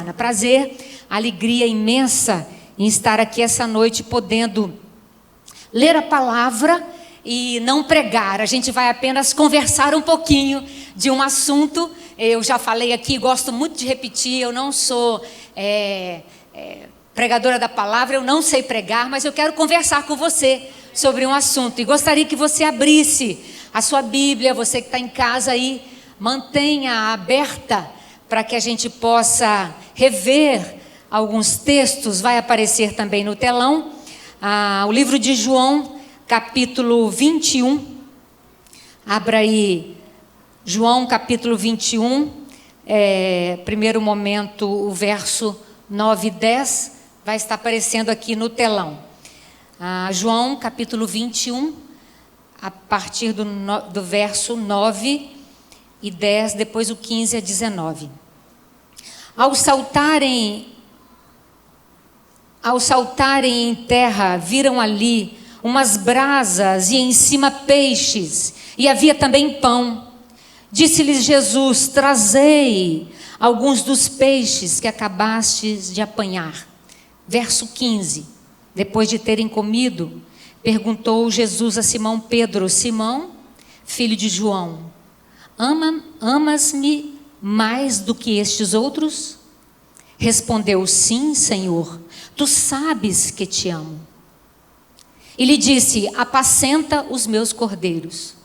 semana. Prazer, alegria imensa em estar aqui essa noite podendo ler a palavra e não pregar. A gente vai apenas conversar um pouquinho de um assunto. Eu já falei aqui, gosto muito de repetir, eu não sou pregadora da palavra, eu não sei pregar, mas eu quero conversar com você sobre um assunto. E gostaria que você abrisse a sua Bíblia, você que está em casa aí, mantenha aberta para que a gente possa rever alguns textos. Vai aparecer também no telão. O livro de João, capítulo 21. Abra aí, João, capítulo 21. Primeiro momento, o verso 9 e 10 vai estar aparecendo aqui no telão. João, capítulo 21, a partir do verso 9 e 10, depois o 15 a 19. Ao saltarem em terra, viram ali umas brasas e em cima peixes, e havia também pão. Disse-lhes Jesus: trazei alguns dos peixes que acabastes de apanhar. Verso 15. Depois de terem comido, perguntou Jesus a Simão Pedro: Simão, filho de João, amas-me mais do que estes outros? Respondeu: sim, Senhor, tu sabes que te amo. E lhe disse: apacenta os meus cordeiros.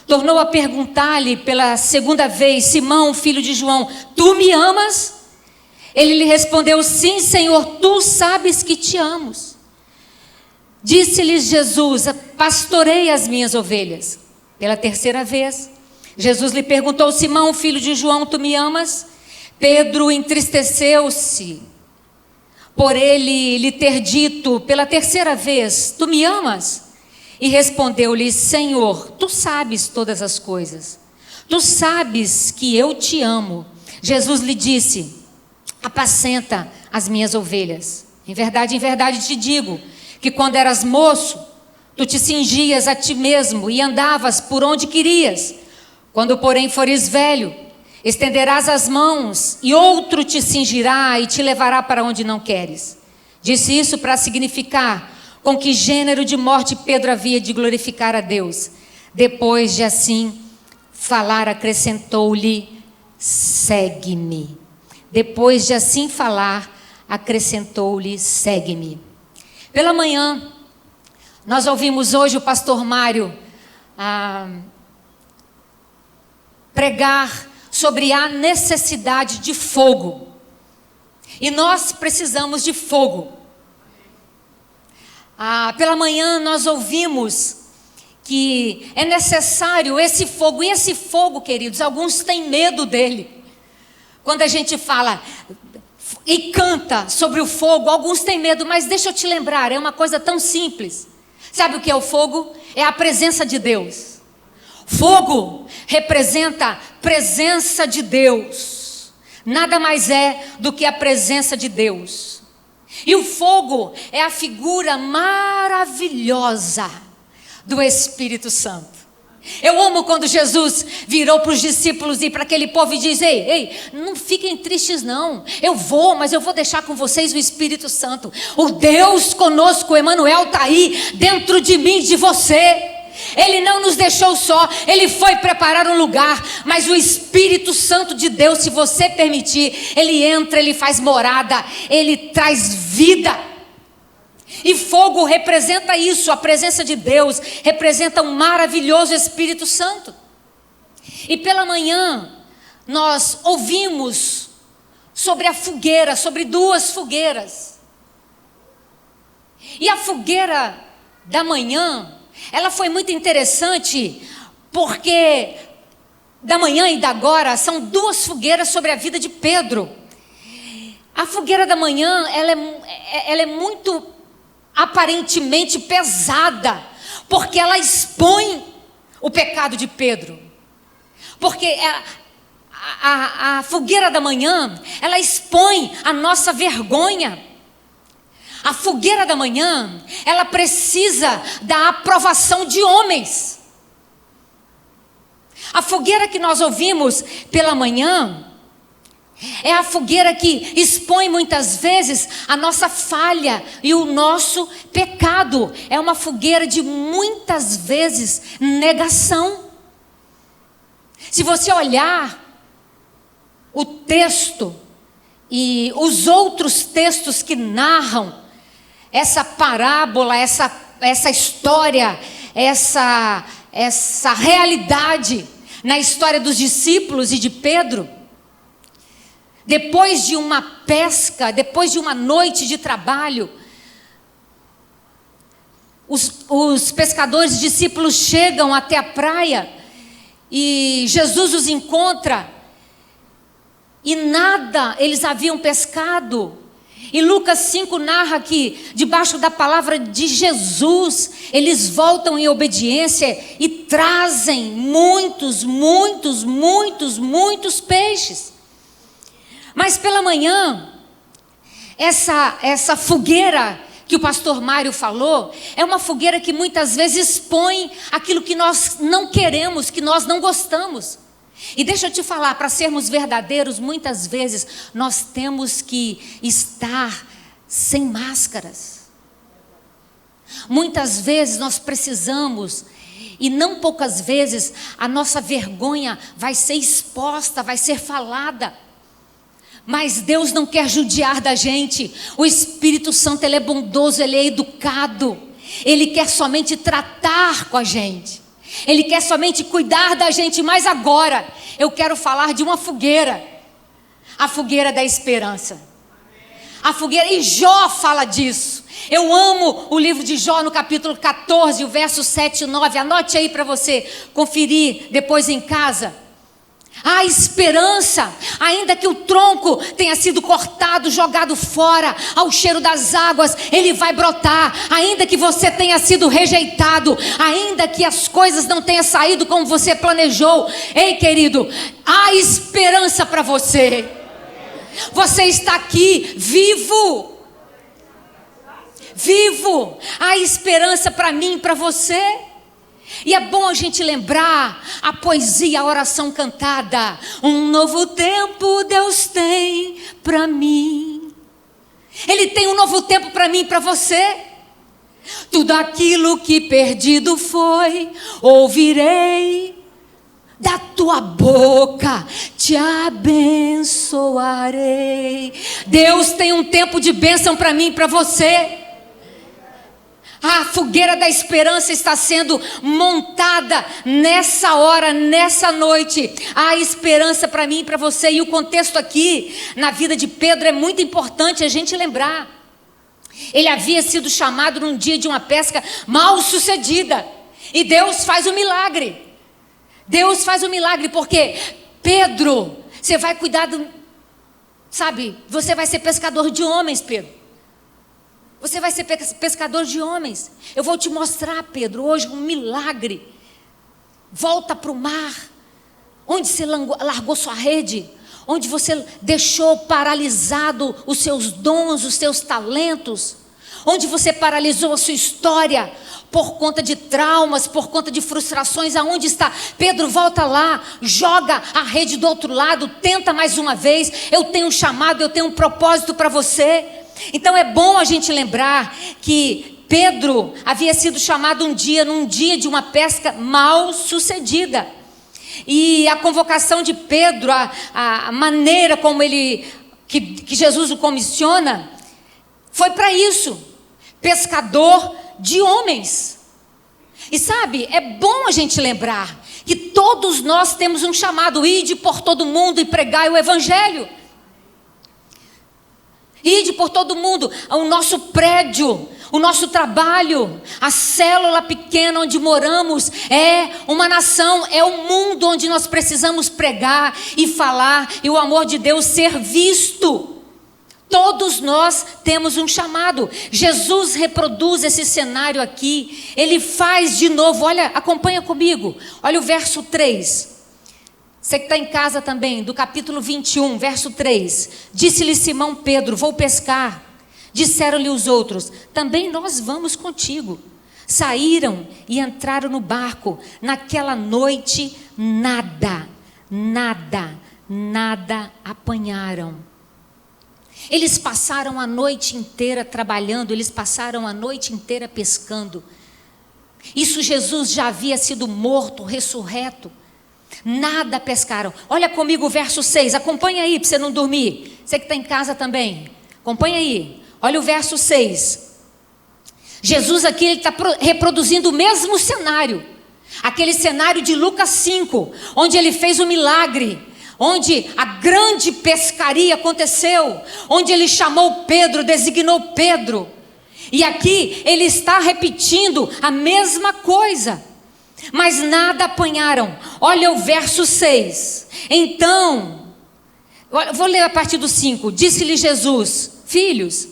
Tornou a perguntar-lhe pela segunda vez: Simão, filho de João, tu me amas? Ele lhe respondeu: sim, Senhor, tu sabes que te amo. Disse-lhes Jesus: pastorei as minhas ovelhas. Pela terceira vez, Jesus lhe perguntou: Simão, filho de João, tu me amas? Pedro entristeceu-se por ele lhe ter dito pela terceira vez: tu me amas? E respondeu-lhe: Senhor, tu sabes todas as coisas. Tu sabes que eu te amo. Jesus lhe disse: apacenta as minhas ovelhas. Em verdade te digo, que quando eras moço, tu te cingias a ti mesmo e andavas por onde querias. Quando, porém, fores velho, estenderás as mãos e outro te cingirá e te levará para onde não queres. Disse isso para significar com que gênero de morte Pedro havia de glorificar a Deus. Depois de assim falar, acrescentou-lhe: segue-me. Depois de assim falar, acrescentou-lhe: segue-me. Pela manhã, nós ouvimos hoje o pastor Mário pregar sobre a necessidade de fogo. E nós precisamos de fogo. Pela manhã nós ouvimos que é necessário esse fogo. E esse fogo, queridos, alguns têm medo dele. Quando a gente fala e canta sobre o fogo, alguns têm medo, mas deixa eu te lembrar, é uma coisa tão simples. Sabe o que é o fogo? É a presença de Deus. Fogo representa presença de Deus. Nada mais é do que a presença de Deus. E o fogo é a figura maravilhosa do Espírito Santo. Eu amo quando Jesus virou para os discípulos e para aquele povo e diz: ei, não fiquem tristes não, mas eu vou deixar com vocês o Espírito Santo. O Deus conosco, o Emanuel, está aí dentro de mim, de você. Ele não nos deixou só, Ele foi preparar um lugar, mas o Espírito Santo de Deus, se você permitir, Ele entra, Ele faz morada, Ele traz vida. E fogo representa isso, a presença de Deus, representa um maravilhoso Espírito Santo. E pela manhã, nós ouvimos sobre a fogueira, sobre duas fogueiras. E a fogueira da manhã, ela foi muito interessante, porque da manhã e da agora são duas fogueiras sobre a vida de Pedro. A fogueira da manhã, ela é muito aparentemente pesada, porque ela expõe o pecado de Pedro. Porque a fogueira da manhã, ela expõe a nossa vergonha. A fogueira da manhã, ela precisa da aprovação de homens. A fogueira que nós ouvimos pela manhã É a fogueira que expõe muitas vezes a nossa falha e o nosso pecado. É uma fogueira de muitas vezes negação. Se você olhar o texto e os outros textos que narram essa parábola, essa história, essa realidade na história dos discípulos e de Pedro, depois de uma pesca, depois de uma noite de trabalho, os pescadores discípulos chegam até a praia e Jesus os encontra e nada eles haviam pescado. E Lucas 5 narra que debaixo da palavra de Jesus eles voltam em obediência e trazem muitos peixes. Mas pela manhã, essa fogueira que o pastor Mário falou, é uma fogueira que muitas vezes expõe aquilo que nós não queremos, que nós não gostamos. E deixa eu te falar, para sermos verdadeiros, muitas vezes nós temos que estar sem máscaras. Muitas vezes nós precisamos, e não poucas vezes, a nossa vergonha vai ser exposta, vai ser falada. Mas Deus não quer judiar da gente. O Espírito Santo, ele é bondoso, ele é educado. Ele quer somente tratar com a gente. Ele quer somente cuidar da gente. Mas agora, eu quero falar de uma fogueira. A fogueira da esperança. A fogueira, e Jó fala disso. Eu amo o livro de Jó no capítulo 14, o verso 7 e 9. Anote aí para você conferir depois em casa. A esperança, ainda que o tronco tenha sido cortado, jogado fora, ao cheiro das águas, ele vai brotar. Ainda que você tenha sido rejeitado, ainda que as coisas não tenham saído como você planejou, ei querido, há esperança para você. Você está aqui vivo. Vivo, há esperança para mim e para você. E é bom a gente lembrar a poesia, a oração cantada. Um novo tempo Deus tem para mim. Ele tem um novo tempo para mim e para você. Tudo aquilo que perdido foi, ouvirei da tua boca, te abençoarei. Deus tem um tempo de bênção para mim e para você. A fogueira da esperança está sendo montada nessa hora, nessa noite. Há esperança para mim e para você. E o contexto aqui, na vida de Pedro, é muito importante a gente lembrar. Ele havia sido chamado num dia de uma pesca mal sucedida. E Deus faz um milagre. Deus faz um milagre porque Pedro, você vai cuidar você vai ser pescador de homens, Pedro. Você vai ser pescador de homens. Eu vou te mostrar, Pedro, hoje um milagre. Volta para o mar, onde você largou sua rede, onde você deixou paralisado os seus dons, os seus talentos, onde você paralisou a sua história por conta de traumas, por conta de frustrações. Aonde está? Pedro, volta lá, joga a rede do outro lado, tenta mais uma vez. Eu tenho um chamado, eu tenho um propósito para você. Então é bom a gente lembrar que Pedro havia sido chamado num dia de uma pesca mal sucedida. E a convocação de Pedro, a maneira como que Jesus o comissiona, foi para isso, pescador de homens. E sabe, é bom a gente lembrar que todos nós temos um chamado: ide por todo mundo e pregai o evangelho. Ide por todo mundo. O nosso prédio, o nosso trabalho, a célula pequena onde moramos é uma nação, é o mundo onde nós precisamos pregar e falar e o amor de Deus ser visto. Todos nós temos um chamado. Jesus reproduz esse cenário aqui. Ele faz de novo. Olha, acompanha comigo. Olha o verso 3. Você que está em casa também, do capítulo 21, verso 3. Disse-lhe Simão Pedro: vou pescar. Disseram-lhe os outros: também nós vamos contigo. Saíram e entraram no barco. Naquela noite, nada nada apanharam. Eles passaram a noite inteira trabalhando, eles passaram a noite inteira pescando. Isso Jesus já havia sido morto, ressurreto. Nada pescaram. Olha comigo o verso 6, acompanha aí para você não dormir. Você que está em casa também, acompanha aí. Olha o verso 6. Jesus aqui está reproduzindo o mesmo cenário. Aquele cenário de Lucas 5, onde ele fez o milagre, onde a grande pescaria aconteceu, onde ele chamou Pedro, designou Pedro. E aqui ele está repetindo a mesma coisa, mas nada apanharam. Olha o verso 6. Então, vou ler a partir do 5. Disse-lhe Jesus: filhos,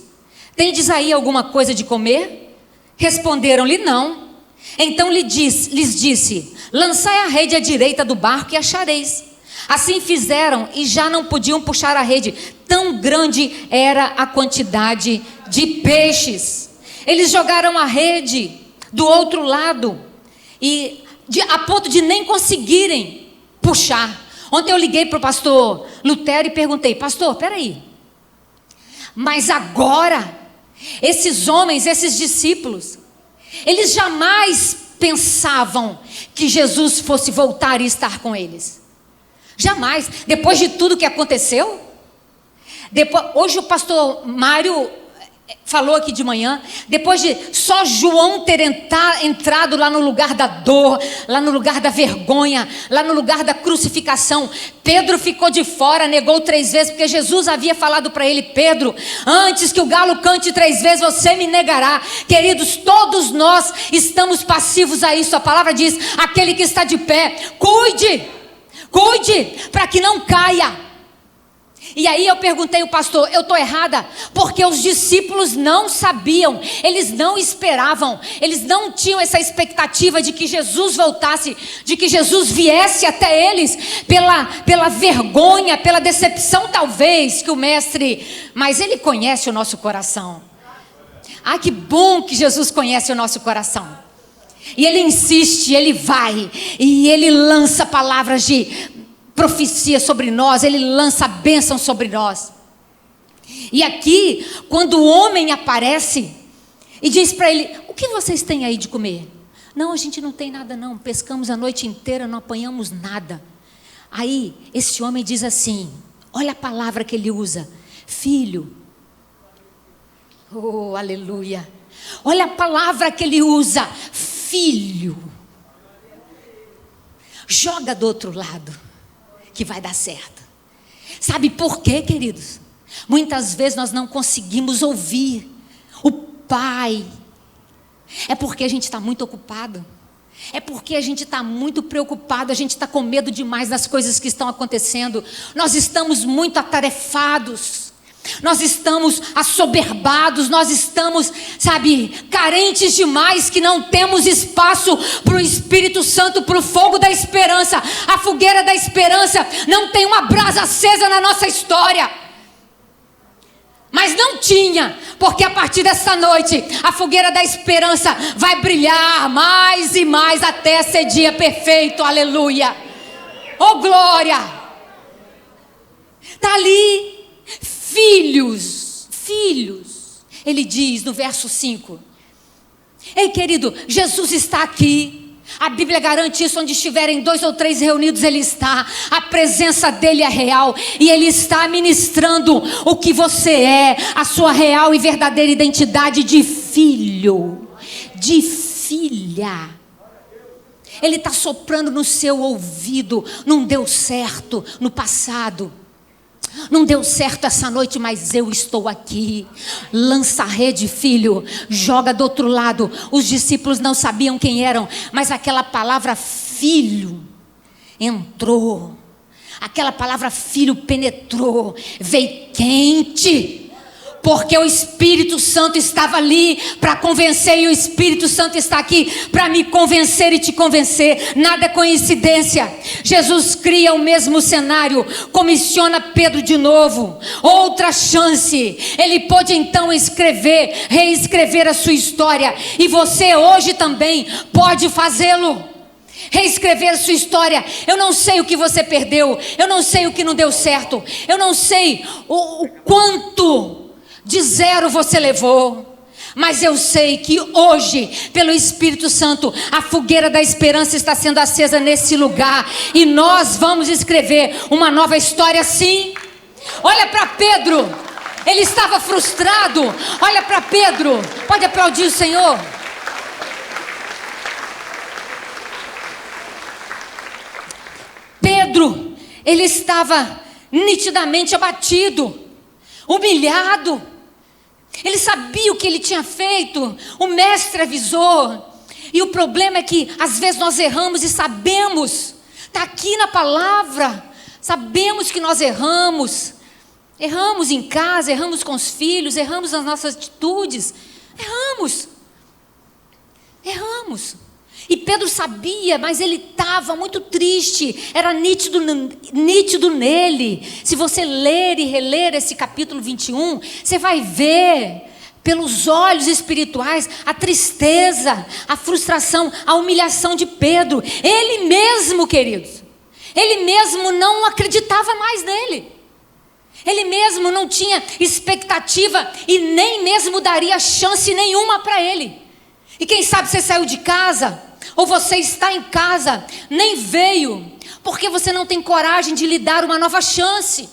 tendes aí alguma coisa de comer? Responderam-lhe: não. Então lhes disse: lançai a rede à direita do barco e achareis. Assim fizeram e já não podiam puxar a rede, tão grande era a quantidade de peixes. Eles jogaram a rede do outro lado, a ponto de nem conseguirem puxar. Ontem eu liguei para o pastor Lutero e perguntei: pastor, peraí, mas agora, esses homens, esses discípulos, eles jamais pensavam que Jesus fosse voltar e estar com eles. Jamais. Depois de tudo que aconteceu. Hoje o pastor Mário falou aqui de manhã. Depois de só João ter entrado lá no lugar da dor, lá no lugar da vergonha, lá no lugar da crucificação, Pedro ficou de fora, negou 3 vezes, porque Jesus havia falado para ele: Pedro, antes que o galo cante 3 vezes, você me negará. Queridos, todos nós estamos passivos a isso. A palavra diz: aquele que está de pé, cuide para que não caia. E aí eu perguntei ao pastor: eu estou errada? Porque os discípulos não sabiam, eles não esperavam, eles não tinham essa expectativa de que Jesus voltasse, de que Jesus viesse até eles, pela vergonha, pela decepção talvez que o mestre, mas ele conhece o nosso coração. Ah, que bom que Jesus conhece o nosso coração. E ele insiste, ele vai, e ele lança palavras de profecia sobre nós, ele lança bênção sobre nós. E aqui, quando o homem aparece e diz para ele: o que vocês têm aí de comer? Não, a gente não tem nada não, pescamos a noite inteira, não apanhamos nada. Aí, esse homem diz assim, olha a palavra que ele usa: filho. Oh, aleluia. Olha a palavra que ele usa: filho. Joga do outro lado, que vai dar certo. Sabe por quê, queridos? Muitas vezes nós não conseguimos ouvir o Pai. É porque a gente está muito ocupado. É porque a gente está muito preocupado. A gente está com medo demais das coisas que estão acontecendo. Nós estamos muito atarefados. Nós estamos assoberbados, nós estamos, carentes demais, que não temos espaço para o Espírito Santo, para o fogo da esperança. A fogueira da esperança não tem uma brasa acesa na nossa história. Mas não tinha, porque a partir dessa noite, a fogueira da esperança vai brilhar mais e mais até ser dia perfeito, aleluia. Oh glória! Está ali. Filhos, ele diz no verso 5. Ei, querido, Jesus está aqui. A Bíblia garante isso: onde estiverem 2 ou 3 reunidos, Ele está. A presença dEle é real, e Ele está ministrando o que você é, a sua real e verdadeira identidade de filho, de filha. Ele está soprando no seu ouvido: não deu certo no passado, não deu certo essa noite, mas eu estou aqui. Lança a rede, filho. Joga do outro lado. Os discípulos não sabiam quem eram, mas aquela palavra filho entrou. Aquela palavra filho penetrou. Veio quente. Porque o Espírito Santo estava ali para convencer, e o Espírito Santo está aqui para me convencer e te convencer. Nada é coincidência. Jesus cria o mesmo cenário, comissiona Pedro de novo, outra chance. Ele pôde então reescrever a sua história, e você hoje também pode fazê-lo. reescrever a sua história. Eu não sei o que você perdeu, eu não sei o que não deu certo, eu não sei o quanto de zero você levou. Mas eu sei que hoje, pelo Espírito Santo, a fogueira da esperança está sendo acesa nesse lugar. E nós vamos escrever uma nova história, sim. Olha para Pedro, ele estava frustrado. Olha para Pedro, pode aplaudir o Senhor. Pedro, ele estava nitidamente abatido, humilhado. Ele sabia o que ele tinha feito, o mestre avisou. E o problema é que às vezes nós erramos e sabemos, está aqui na palavra, sabemos que nós erramos. Erramos em casa, erramos com os filhos, erramos nas nossas atitudes, erramos. E Pedro sabia, mas ele estava muito triste, era nítido nele. Se você ler e reler esse capítulo 21, você vai ver, pelos olhos espirituais, a tristeza, a frustração, a humilhação de Pedro. Ele mesmo, queridos, ele mesmo não acreditava mais nele. Ele mesmo não tinha expectativa e nem mesmo daria chance nenhuma para ele. E quem sabe você saiu de casa, ou você está em casa, nem veio, porque você não tem coragem de lhe dar uma nova chance,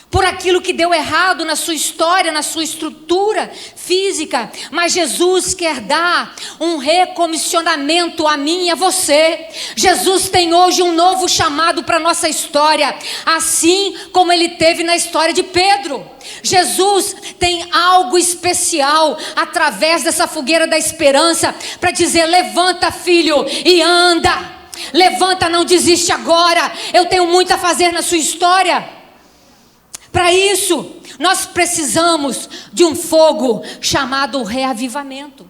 por aquilo que deu errado na sua história, na sua estrutura física. Mas Jesus quer dar um recomissionamento a mim e a você. Jesus tem hoje um novo chamado para a nossa história, assim como ele teve na história de Pedro. Jesus tem algo especial através dessa fogueira da esperança para dizer: levanta, filho, e anda. Levanta, não desiste agora. Eu tenho muito a fazer na sua história. Para isso, nós precisamos de um fogo chamado reavivamento.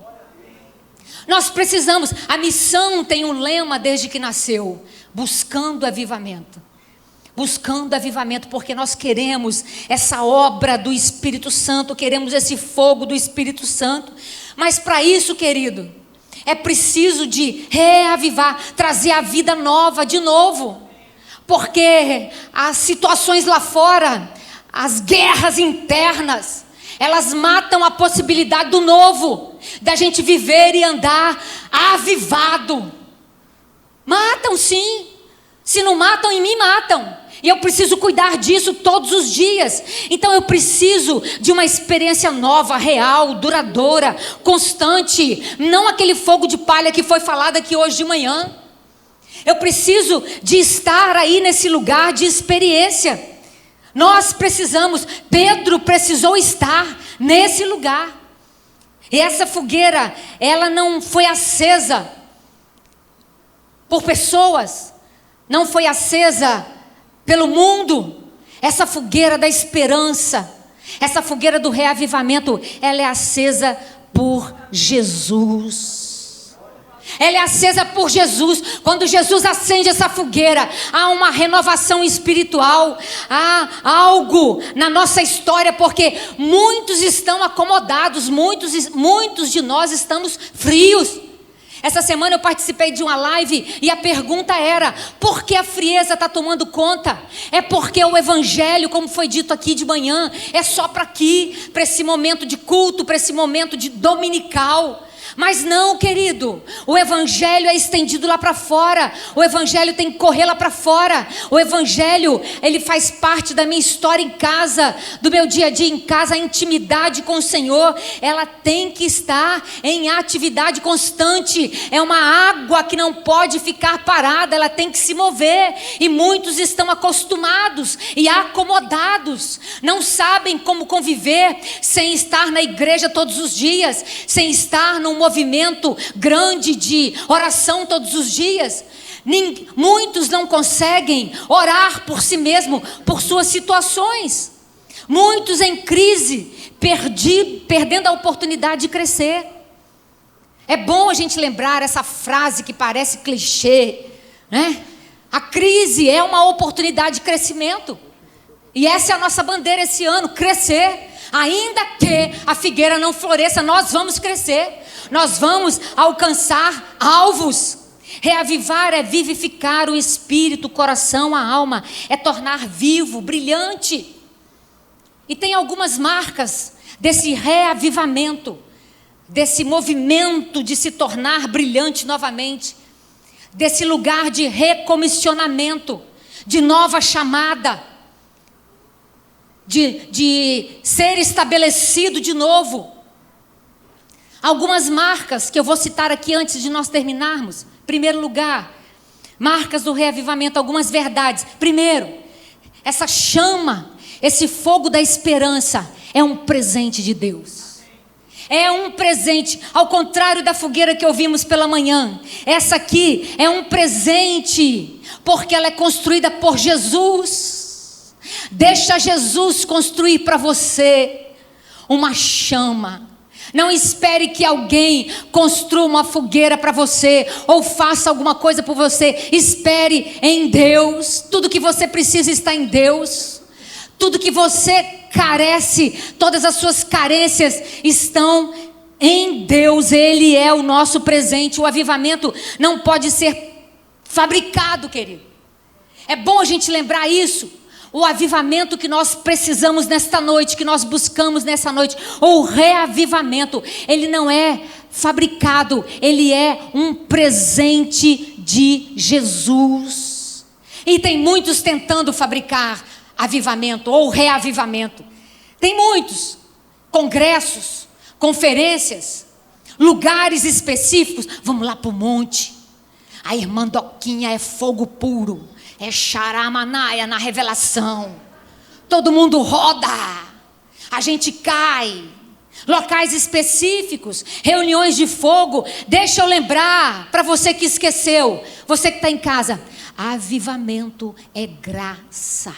Nós precisamos, a missão tem um lema desde que nasceu: buscando avivamento. Buscando avivamento, porque nós queremos essa obra do Espírito Santo, queremos esse fogo do Espírito Santo. Mas para isso, querido, é preciso de reavivar, trazer a vida nova de novo. Porque as situações lá fora, as guerras internas, elas matam a possibilidade do novo, da gente viver e andar avivado. Matam, sim. Se não matam, em mim matam. E eu preciso cuidar disso todos os dias. Então eu preciso de uma experiência nova, real, duradoura, constante. Não aquele fogo de palha que foi falado aqui hoje de manhã. Eu preciso de estar aí nesse lugar de experiência. Nós precisamos, Pedro precisou estar nesse lugar. E essa fogueira, ela não foi acesa por pessoas, não foi acesa pelo mundo. Essa fogueira da esperança, essa fogueira do reavivamento, ela é acesa por Jesus. Ela é acesa por Jesus. Quando Jesus acende essa fogueira, há uma renovação espiritual, há algo na nossa história, porque muitos estão acomodados, muitos de nós estamos frios. Essa semana eu participei de uma live e a pergunta era: por que a frieza está tomando conta? É porque o evangelho, como foi dito aqui de manhã, é só para aqui, para esse momento de culto, para esse momento de dominical. Mas não, querido, o evangelho é estendido lá para fora, o evangelho tem que correr lá para fora, o evangelho, ele faz parte da minha história em casa, do meu dia a dia em casa. A intimidade com o Senhor, ela tem que estar em atividade constante. É uma água que não pode ficar parada, ela tem que se mover. E muitos estão acostumados e acomodados, não sabem como conviver sem estar na igreja todos os dias, sem estar num movimento grande de oração todos os dias. Muitos não conseguem orar por si mesmo, por suas situações. Muitos em crise, perdendo a oportunidade de crescer. É bom a gente lembrar essa frase que parece clichê, né? A crise é uma oportunidade de crescimento. E essa é a nossa bandeira esse ano: crescer. Ainda que a figueira não floresça, nós vamos crescer. Nós vamos alcançar alvos. Reavivar é vivificar o espírito, o coração, a alma, é tornar vivo, brilhante. E tem algumas marcas desse reavivamento, desse movimento de se tornar brilhante novamente, desse lugar de recomissionamento, de nova chamada, de ser estabelecido de novo. Algumas marcas que eu vou citar aqui antes de nós terminarmos. Primeiro lugar, marcas do reavivamento, algumas verdades. Primeiro, essa chama, esse fogo da esperança é um presente de Deus. É um presente, ao contrário da fogueira que ouvimos pela manhã. Essa aqui é um presente, porque ela é construída por Jesus. Deixa Jesus construir para você uma chama. Não espere que alguém construa uma fogueira para você, ou faça alguma coisa por você. Espere em Deus. Tudo que você precisa está em Deus. Tudo que você carece, todas as suas carências estão em Deus. Ele é o nosso presente. O avivamento não pode ser fabricado, querido. É bom a gente lembrar isso. O avivamento que nós precisamos nesta noite, que nós buscamos nessa noite, ou o reavivamento, ele não é fabricado, ele é um presente de Jesus. E tem muitos tentando fabricar avivamento ou reavivamento. Tem muitos congressos, conferências, lugares específicos. Vamos lá para o monte. A irmã Doquinha é fogo puro. É xaramanaia na revelação. Todo mundo roda. A gente cai. Locais específicos. Reuniões de fogo. Deixa eu lembrar para você que esqueceu. Você que está em casa. Avivamento é graça.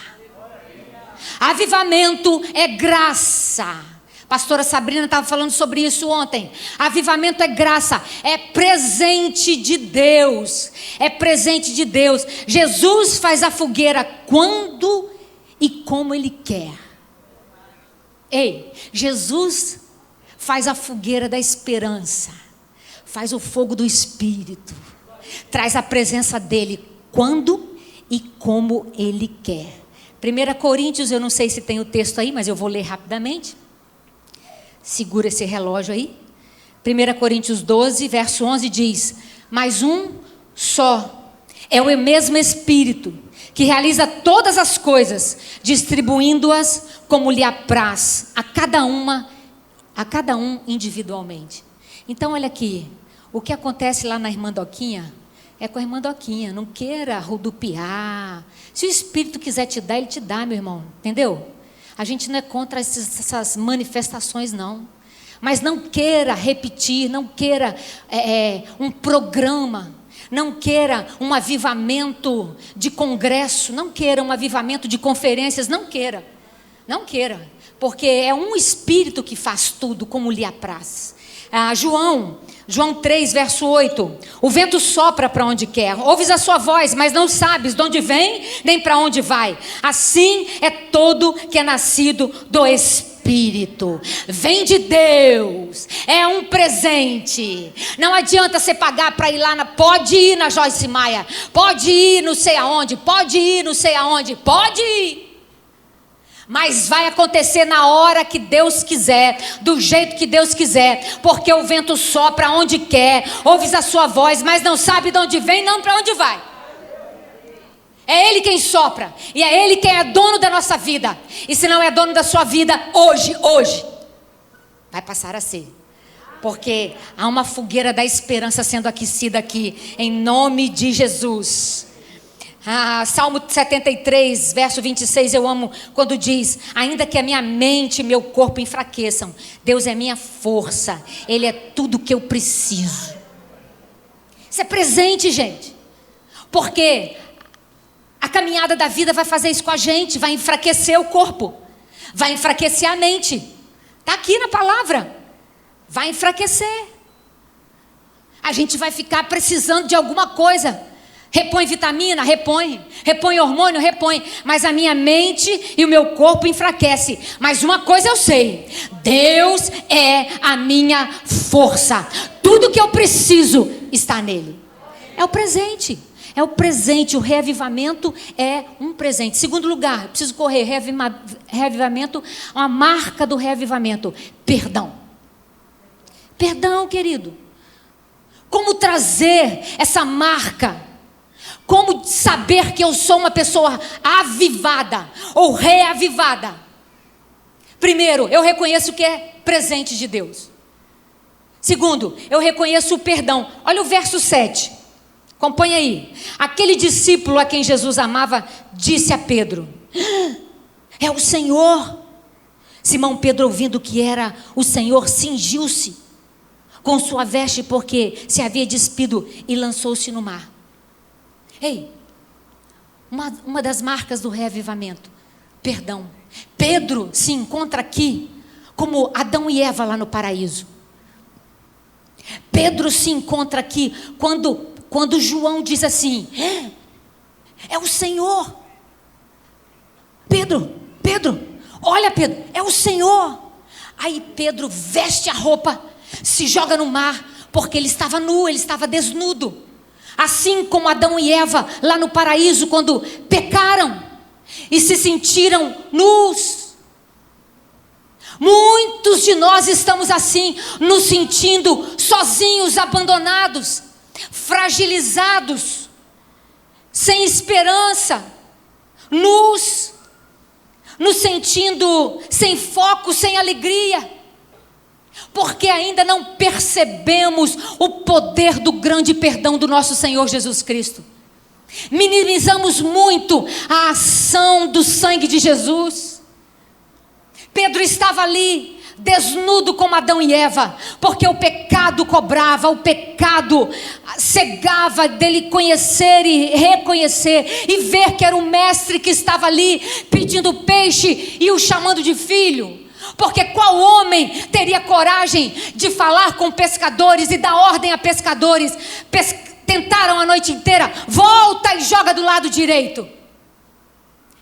Avivamento é graça. Pastora Sabrina estava falando sobre isso ontem. Avivamento é graça, é presente de Deus. É presente de Deus. Jesus faz a fogueira quando e como Ele quer. Ei, Jesus faz a fogueira da esperança. Faz o fogo do Espírito. Traz a presença dEle quando e como Ele quer. 1 Coríntios, eu não sei se tem o texto aí, mas eu vou ler rapidamente. Segura esse relógio aí. 1 Coríntios 12, verso 11 diz: mas um só é o mesmo Espírito, que realiza todas as coisas, distribuindo-as como lhe apraz, a cada um individualmente. Então olha aqui, o que acontece lá na irmã Doquinha, é com a irmã Doquinha. Não queira rodopiar. Se o Espírito quiser te dar, Ele te dá, meu irmão, entendeu? A gente não é contra essas manifestações, não. Mas não queira repetir, não queira um programa, não queira um avivamento de congresso, não queira um avivamento de conferências, não queira. Não queira, porque é um Espírito que faz tudo como lhe apraz. João 3, verso 8. O vento sopra para onde quer. Ouves a sua voz, mas não sabes de onde vem, nem para onde vai. Assim é todo que é nascido do Espírito. Vem de Deus. É um presente. Não adianta você pagar para ir lá. Pode ir na Joyce Maia. Pode ir não sei aonde. Pode ir não sei aonde. Pode ir. Mas vai acontecer na hora que Deus quiser, do jeito que Deus quiser, porque o vento sopra onde quer, ouves a sua voz, mas não sabe de onde vem, não para onde vai. É Ele quem sopra, e é Ele quem é dono da nossa vida. E se não é dono da sua vida, hoje, vai passar a ser. Porque há uma fogueira da esperança sendo aquecida aqui, em nome de Jesus. Salmo 73, verso 26, eu amo quando diz: ainda que a minha mente e meu corpo enfraqueçam, Deus é minha força, Ele é tudo que eu preciso. Isso é presente, gente, porque a caminhada da vida vai fazer isso com a gente, vai enfraquecer o corpo, vai enfraquecer a mente, está aqui na palavra, vai enfraquecer, a gente vai ficar precisando de alguma coisa. Repõe vitamina, repõe hormônio, repõe, mas a minha mente e o meu corpo enfraquece. Mas uma coisa eu sei: Deus é a minha força. Tudo que eu preciso está nele. É o presente. É o presente. O reavivamento é um presente. Segundo lugar, preciso correr. Reavivamento, uma marca do reavivamento. Perdão. Perdão, querido. Como trazer essa marca? Como saber que eu sou uma pessoa avivada ou reavivada? Primeiro, eu reconheço que é presente de Deus. Segundo, eu reconheço o perdão. Olha o verso 7. Acompanha aí. Aquele discípulo a quem Jesus amava disse a Pedro: é o Senhor. Simão Pedro, ouvindo que era o Senhor, cingiu-se com sua veste, porque se havia despido, e lançou-se no mar. Ei, uma das marcas do reavivamento, perdão. Pedro se encontra aqui como Adão e Eva lá no paraíso. Pedro se encontra aqui quando João diz assim: é o Senhor. Pedro, olha Pedro, é o Senhor. Aí Pedro veste a roupa, se joga no mar, porque ele estava nu, ele estava desnudo. Assim como Adão e Eva lá no paraíso, quando pecaram e se sentiram nus. Muitos de nós estamos assim, nos sentindo sozinhos, abandonados, fragilizados, sem esperança, nus, nos sentindo sem foco, sem alegria, porque ainda não percebemos o poder do grande perdão do nosso Senhor Jesus Cristo. Minimizamos muito a ação do sangue de Jesus. Pedro estava ali, desnudo como Adão e Eva, porque o pecado cobrava, o pecado cegava dele conhecer e reconhecer, e ver que era o mestre que estava ali, pedindo peixe e o chamando de filho. Porque qual homem teria coragem de falar com pescadores e dar ordem a pescadores? Tentaram a noite inteira, volta e joga do lado direito.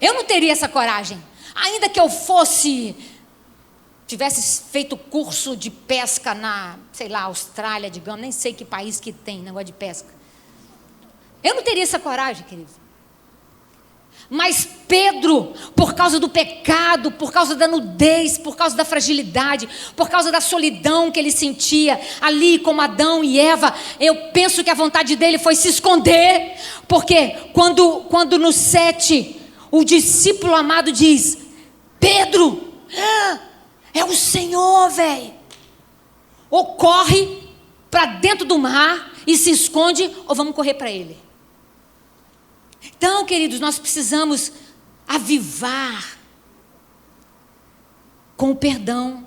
Eu não teria essa coragem. Ainda que eu tivesse feito curso de pesca na, sei lá, Austrália, digamos, nem sei que país que tem negócio de pesca. Eu não teria essa coragem, querido. Mas Pedro, por causa do pecado, por causa da nudez, por causa da fragilidade, por causa da solidão que ele sentia ali como Adão e Eva, eu penso que a vontade dele foi se esconder, porque quando no 7, o discípulo amado diz: Pedro, é o Senhor, velho. Ou corre para dentro do mar e se esconde, ou vamos correr para ele. Então, queridos, nós precisamos avivar com o perdão.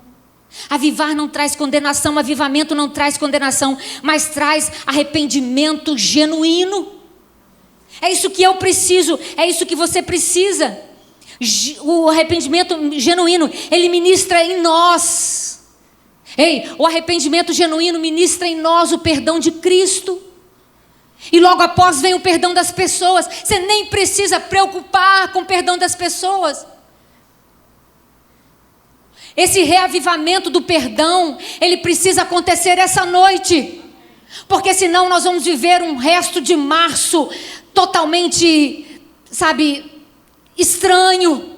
Avivar não traz condenação, avivamento não traz condenação, mas traz arrependimento genuíno. É isso que eu preciso, é isso que você precisa. O arrependimento genuíno, ele ministra em nós. O arrependimento genuíno ministra em nós o perdão de Cristo. E logo após vem o perdão das pessoas. Você nem precisa preocupar com o perdão das pessoas. Esse reavivamento do perdão, ele precisa acontecer essa noite. Porque senão nós vamos viver um resto de março totalmente, estranho.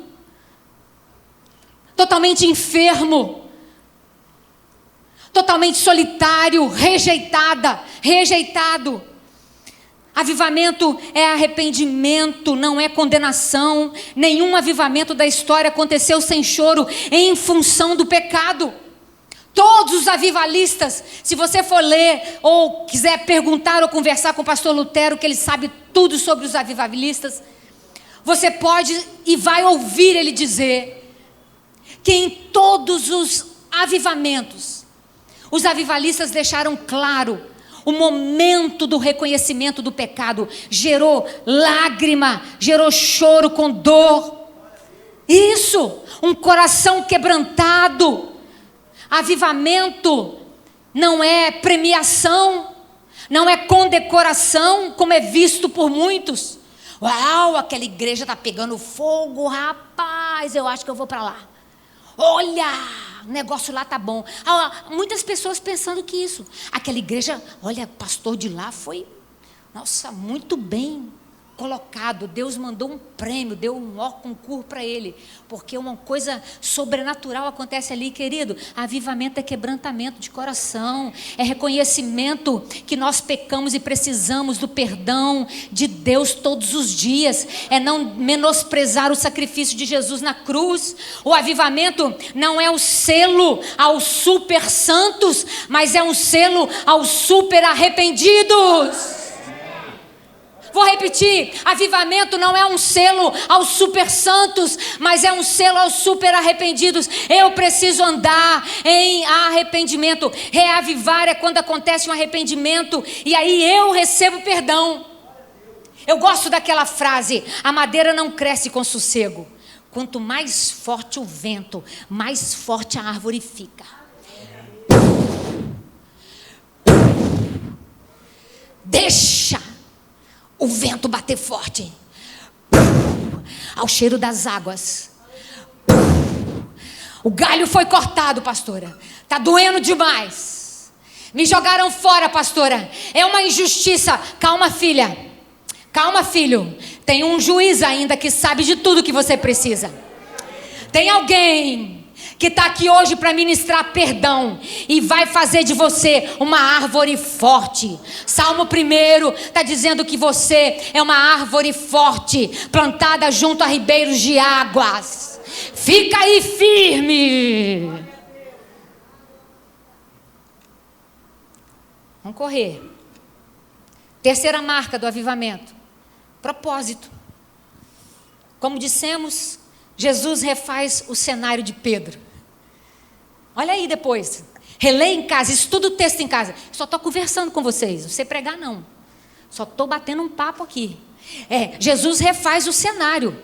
Totalmente enfermo. Totalmente solitário, rejeitado. Avivamento é arrependimento, não é condenação. Nenhum avivamento da história aconteceu sem choro em função do pecado. Todos os avivalistas, se você for ler ou quiser perguntar ou conversar com o pastor Lutero, que ele sabe tudo sobre os avivalistas, você pode e vai ouvir ele dizer que em todos os avivamentos, os avivalistas deixaram claro: o momento do reconhecimento do pecado gerou lágrima, gerou choro com dor. Isso, um coração quebrantado. Avivamento não é premiação, não é condecoração, como é visto por muitos. Uau, aquela igreja está pegando fogo, rapaz, eu acho que eu vou para lá. Olha, o negócio lá tá bom. Muitas pessoas pensando que isso. Aquela igreja, olha, pastor de lá foi Nossa, muito bem colocado. Deus mandou um prêmio, deu um concurso para ele, porque uma coisa sobrenatural acontece ali, querido. Avivamento é quebrantamento de coração, é reconhecimento que nós pecamos e precisamos do perdão de Deus todos os dias, é não menosprezar o sacrifício de Jesus na cruz. O avivamento não é o selo aos super santos, mas é um selo aos super arrependidos. Vou repetir, avivamento não é um selo aos super santos, mas é um selo aos super arrependidos. Eu preciso andar em arrependimento. Reavivar é quando acontece um arrependimento e aí eu recebo perdão. Eu gosto daquela frase: a madeira não cresce com sossego. Quanto mais forte o vento, mais forte a árvore fica. Deixa o vento bater forte, ao cheiro das águas. O galho foi cortado, pastora. Está doendo demais. Me jogaram fora, pastora. É uma injustiça. Calma, filha. Calma, filho. Tem um juiz ainda que sabe de tudo que você precisa. Tem alguém que está aqui hoje para ministrar perdão e vai fazer de você uma árvore forte. Salmo 1 está dizendo que você é uma árvore forte, plantada junto a ribeiros de águas. Fica aí firme. Vamos correr. Terceira marca do avivamento: propósito. Como dissemos, Jesus refaz o cenário de Pedro. Olha aí depois, releia em casa, estuda o texto em casa. Só estou conversando com vocês, não sei pregar não. Só estou batendo um papo aqui. Jesus refaz o cenário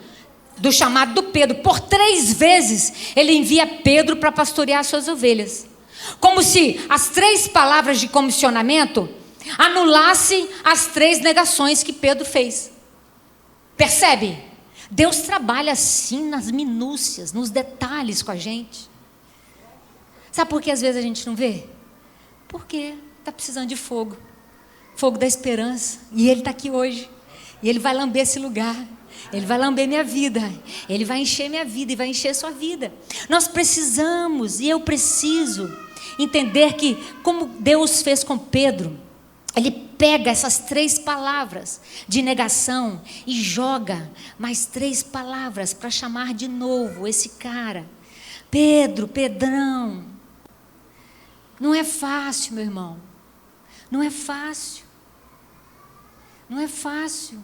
do chamado do Pedro. Por 3 vezes ele envia Pedro para pastorear as suas ovelhas. Como se as 3 palavras de comissionamento anulassem as 3 negações que Pedro fez. Percebe? Deus trabalha assim nas minúcias, nos detalhes com a gente. Sabe por que às vezes a gente não vê? Porque está precisando de fogo. Fogo da esperança. E Ele está aqui hoje. E Ele vai lamber esse lugar. Ele vai lamber minha vida. Ele vai encher minha vida e vai encher sua vida. Nós precisamos, e eu preciso, entender que, como Deus fez com Pedro, Ele pega essas 3 palavras de negação e joga mais 3 palavras para chamar de novo esse cara. Pedro, Pedrão. Não é fácil, meu irmão. Não é fácil. Não é fácil.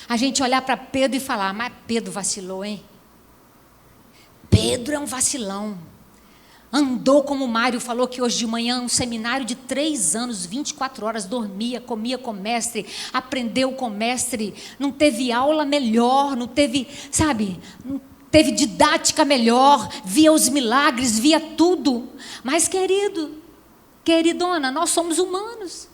A gente olhar para Pedro e falar: mas Pedro vacilou, hein? Pedro é um vacilão. Andou como o Mário falou que hoje de manhã, um seminário de 3 anos, 24 horas, dormia, comia com o mestre, aprendeu com o mestre, não teve aula melhor, não teve, sabe, não teve didática melhor, via os milagres, via tudo. Mas queridona, nós somos humanos.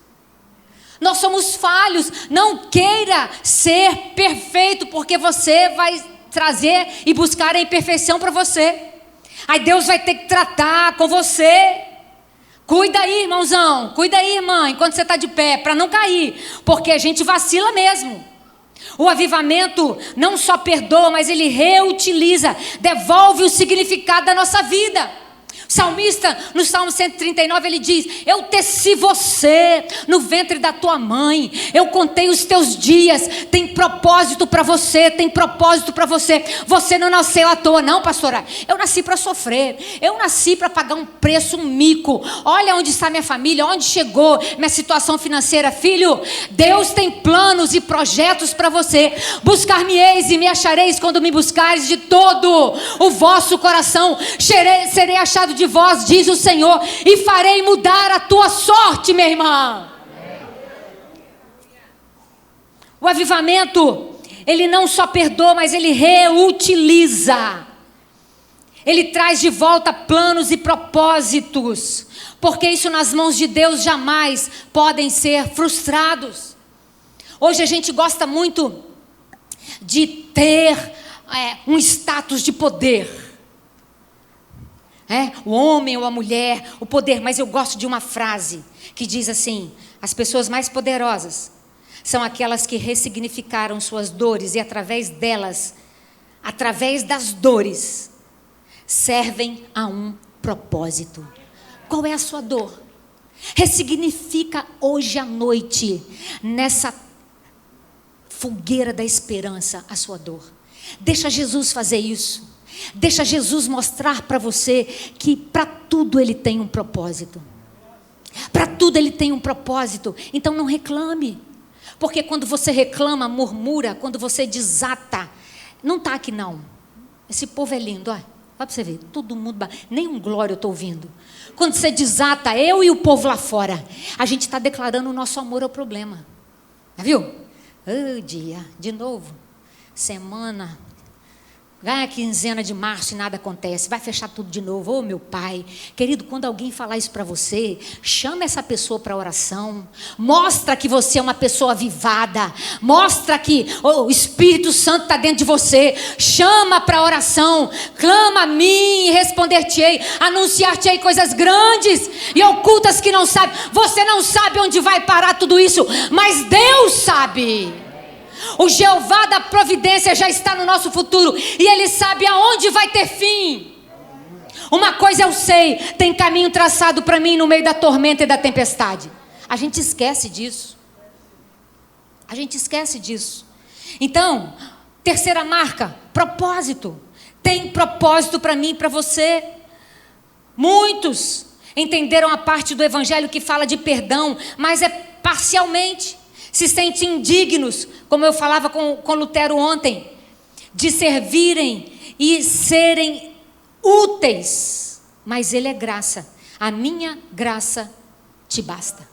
Nós somos falhos. Não queira ser perfeito, porque você vai trazer e buscar a imperfeição para você. Aí Deus vai ter que tratar com você. Cuida aí, irmãozão. Cuida aí, irmã, enquanto você está de pé, para não cair. Porque a gente vacila mesmo. O avivamento não só perdoa, mas ele reutiliza, devolve o significado da nossa vida. O salmista, no Salmo 139, ele diz: eu teci você no ventre da tua mãe, eu contei os teus dias, tem propósito para você, tem propósito para você. Você não nasceu à toa, não, pastora. Eu nasci para sofrer, eu nasci para pagar um preço, um mico. Olha onde está minha família, onde chegou minha situação financeira. Filho, Deus tem planos e projetos para você. Buscar-me-eis e me achareis quando me buscares de todo o vosso coração. Serei achado de vós, diz o Senhor, e farei mudar a tua sorte, minha irmã. O avivamento, ele não só perdoa, mas ele reutiliza. Ele traz de volta planos e propósitos, porque isso nas mãos de Deus jamais podem ser frustrados. Hoje a gente gosta muito de ter um status de poder. O homem ou a mulher, o poder. Mas eu gosto de uma frase que diz assim: as pessoas mais poderosas são aquelas que ressignificaram suas dores e através delas, através das dores, servem a um propósito. Qual é a sua dor? Ressignifica hoje à noite, nessa fogueira da esperança, a sua dor. Deixa Jesus fazer isso. Deixa Jesus mostrar para você que para tudo Ele tem um propósito. Para tudo Ele tem um propósito. Então não reclame. Porque quando você reclama, murmura, quando você desata, não está aqui não. Esse povo é lindo, olha para você ver, todo mundo, nem um glória eu estou ouvindo. Quando você desata, eu e o povo lá fora, a gente está declarando o nosso amor ao problema. Já viu? Dia, de novo, semana, vai a quinzena de março e nada acontece, vai fechar tudo de novo. Ô meu pai, querido, quando alguém falar isso para você, chama essa pessoa para oração, mostra que você é uma pessoa avivada, mostra que o Espírito Santo está dentro de você, chama para oração, clama a mim e responder-te-ei, anunciar-te-ei coisas grandes e ocultas que não sabe. Você não sabe onde vai parar tudo isso, mas Deus sabe. O Jeová da providência já está no nosso futuro e Ele sabe aonde vai ter fim. Uma coisa eu sei, tem caminho traçado para mim no meio da tormenta e da tempestade. A gente esquece disso. A gente esquece disso. Então, terceira marca, propósito. Tem propósito para mim e para você. Muitos entenderam a parte do evangelho que fala de perdão, mas é parcialmente. Se sentem indignos, como eu falava com Lutero ontem, de servirem e serem úteis. Mas Ele é graça. A minha graça te basta.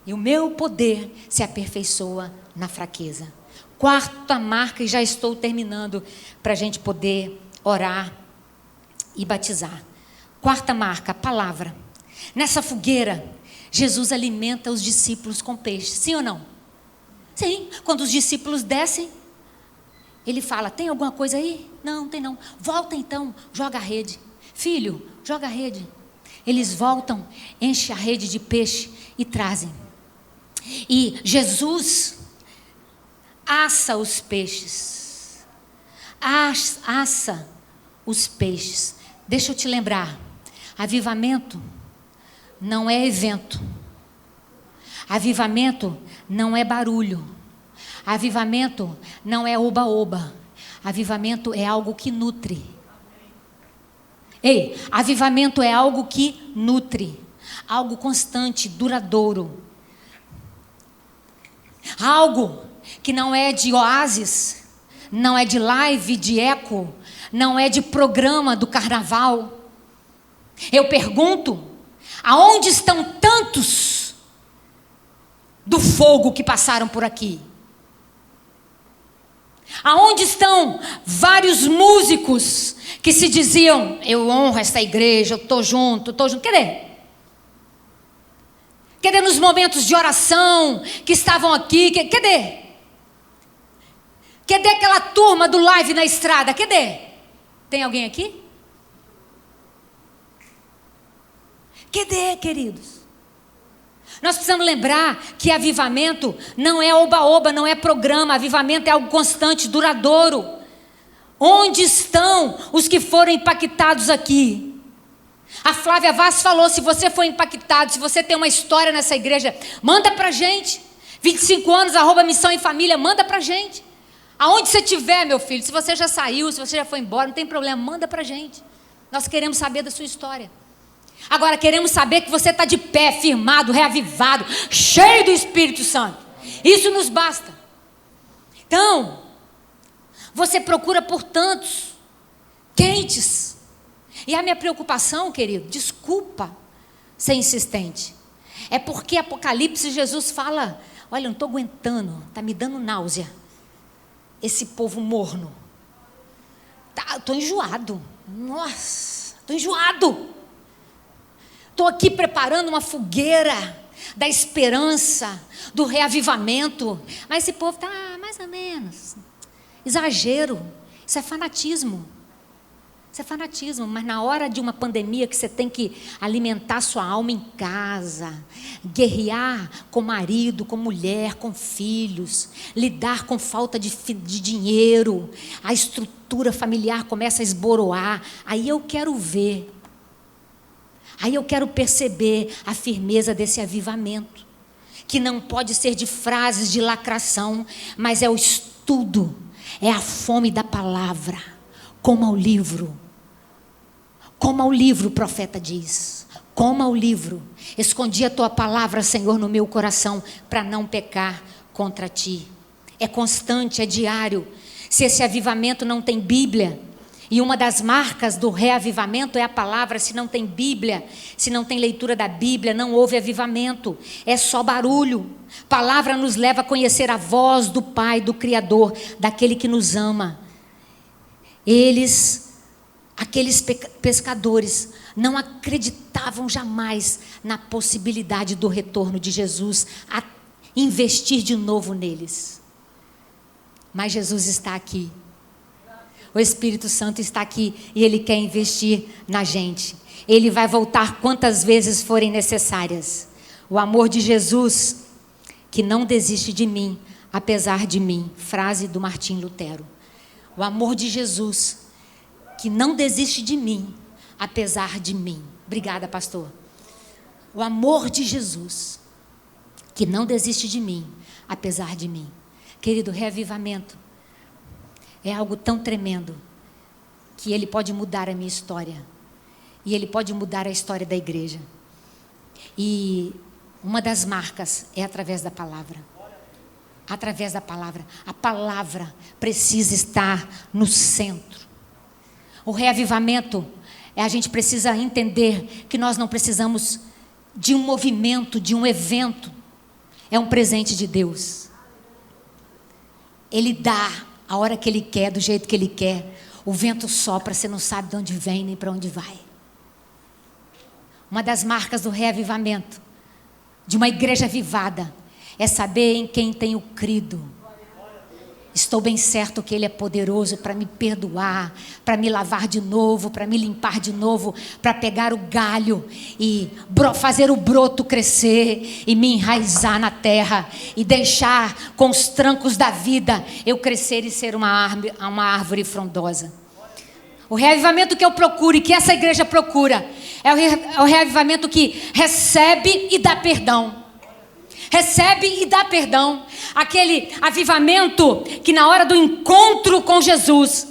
E o meu poder se aperfeiçoa na fraqueza. Quarta marca, e já estou terminando, para a gente poder orar e batizar. Quarta marca, a palavra. Nessa fogueira, Jesus alimenta os discípulos com peixe, sim ou não? Sim, quando os discípulos descem, Ele fala, tem alguma coisa aí? Não, tem não. Volta então, joga a rede. Filho, joga a rede. Eles voltam, enchem a rede de peixe e trazem. E Jesus assa os peixes. Assa os peixes. Deixa eu te lembrar, avivamento não é evento. Avivamento não é barulho. Avivamento não é oba-oba. Avivamento é algo que nutre. Ei, avivamento é algo que nutre. Algo constante, duradouro. Algo que não é de oásis, não é de live, de eco, não é de programa do carnaval. Eu pergunto, aonde estão tantos do fogo que passaram por aqui? Aonde estão vários músicos que se diziam, eu honro essa igreja, eu estou junto, cadê? Cadê nos momentos de oração que estavam aqui, cadê? Cadê aquela turma do live na estrada, cadê? Tem alguém aqui? Cadê, queridos? Nós precisamos lembrar que avivamento não é oba-oba, não é programa. Avivamento é algo constante, duradouro. Onde estão os que foram impactados aqui? A Flávia Vaz falou, se você foi impactado, se você tem uma história nessa igreja, manda pra gente. 25 anos, @Missão em Família, manda pra gente. Aonde você estiver, meu filho, se você já saiu, se você já foi embora, não tem problema, manda pra gente. Nós queremos saber da sua história. Agora queremos saber que você está de pé, firmado, reavivado, cheio do Espírito Santo. Isso nos basta. Então, você procura por tantos quentes. E a minha preocupação, querido, desculpa ser insistente, é porque Apocalipse Jesus fala, olha, eu não estou aguentando, está me dando náusea, esse povo morno. Estou enjoado. Nossa, estou enjoado. Estou aqui preparando uma fogueira da esperança, do reavivamento. Mas esse povo está mais ou menos. Exagero. Isso é fanatismo. Isso é fanatismo, mas na hora de uma pandemia que você tem que alimentar sua alma em casa, guerrear com marido, com mulher, com filhos, lidar com falta de dinheiro, a estrutura familiar começa a esboroar, aí eu quero ver, aí eu quero perceber a firmeza desse avivamento, que não pode ser de frases de lacração, mas é o estudo, é a fome da palavra, como ao livro. Coma o livro, o profeta diz. Coma o livro. Escondi a tua palavra, Senhor, no meu coração, para não pecar contra ti. É constante, é diário. Se esse avivamento não tem Bíblia, e uma das marcas do reavivamento é a palavra, se não tem Bíblia, se não tem leitura da Bíblia, não houve avivamento. É só barulho. Palavra nos leva a conhecer a voz do Pai, do Criador, daquele que nos ama. Aqueles pescadores não acreditavam jamais na possibilidade do retorno de Jesus, a investir de novo neles. Mas Jesus está aqui. O Espírito Santo está aqui e Ele quer investir na gente. Ele vai voltar quantas vezes forem necessárias. O amor de Jesus, que não desiste de mim, apesar de mim. Frase do Martim Lutero. O amor de Jesus, que não desiste de mim, apesar de mim. Obrigada, pastor. O amor de Jesus, que não desiste de mim, apesar de mim. Querido, reavivamento é algo tão tremendo, que ele pode mudar a minha história. E ele pode mudar a história da igreja. E uma das marcas é através da palavra. Através da palavra. A palavra precisa estar no centro. O reavivamento, a gente precisa entender que nós não precisamos de um movimento, de um evento. É um presente de Deus. Ele dá a hora que Ele quer, do jeito que Ele quer. O vento sopra, você não sabe de onde vem nem para onde vai. Uma das marcas do reavivamento, de uma igreja avivada, é saber em quem tenho crido. Estou bem certo que Ele é poderoso para me perdoar, para me lavar de novo, para me limpar de novo, para pegar o galho e fazer o broto crescer e me enraizar na terra e deixar com os trancos da vida eu crescer e ser uma árvore frondosa. O reavivamento que eu procuro e que essa igreja procura é o reavivamento que recebe e dá perdão. Recebe e dá perdão. Aquele avivamento que na hora do encontro com Jesus,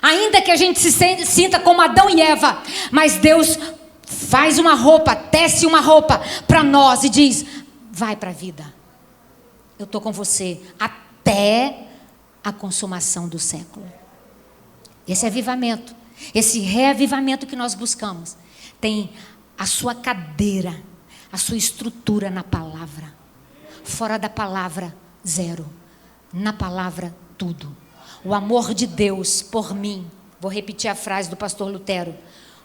ainda que a gente se sinta como Adão e Eva, mas Deus faz uma roupa, tece uma roupa para nós e diz: vai para a vida, eu estou com você até a consumação do século. Esse avivamento, esse reavivamento que nós buscamos, tem a sua cadeira, a sua estrutura na palavra. Fora da palavra, zero. Na palavra, tudo. O amor de Deus por mim, vou repetir a frase do pastor Lutero.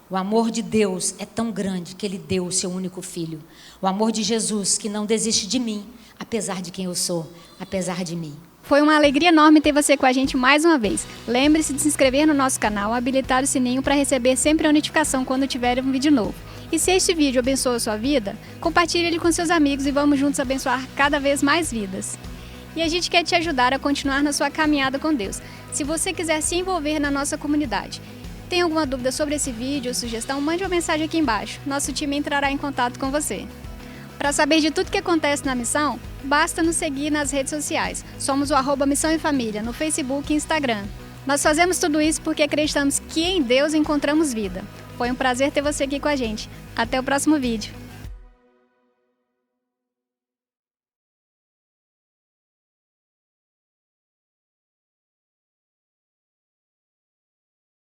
O amor de Deus é tão grande que Ele deu o seu único filho. O amor de Jesus que não desiste de mim, apesar de quem eu sou, apesar de mim. Foi uma alegria enorme ter você com a gente mais uma vez. Lembre-se de se inscrever no nosso canal, habilitar o sininho para receber sempre a notificação quando tiver um vídeo novo. E se este vídeo abençoou a sua vida, compartilhe ele com seus amigos e vamos juntos abençoar cada vez mais vidas. E a gente quer te ajudar a continuar na sua caminhada com Deus. Se você quiser se envolver na nossa comunidade, tem alguma dúvida sobre esse vídeo ou sugestão, mande uma mensagem aqui embaixo. Nosso time entrará em contato com você. Para saber de tudo que acontece na missão, basta nos seguir nas redes sociais. Somos o @Missão e Família no Facebook e Instagram. Nós fazemos tudo isso porque acreditamos que em Deus encontramos vida. Foi um prazer ter você aqui com a gente. Até o próximo vídeo.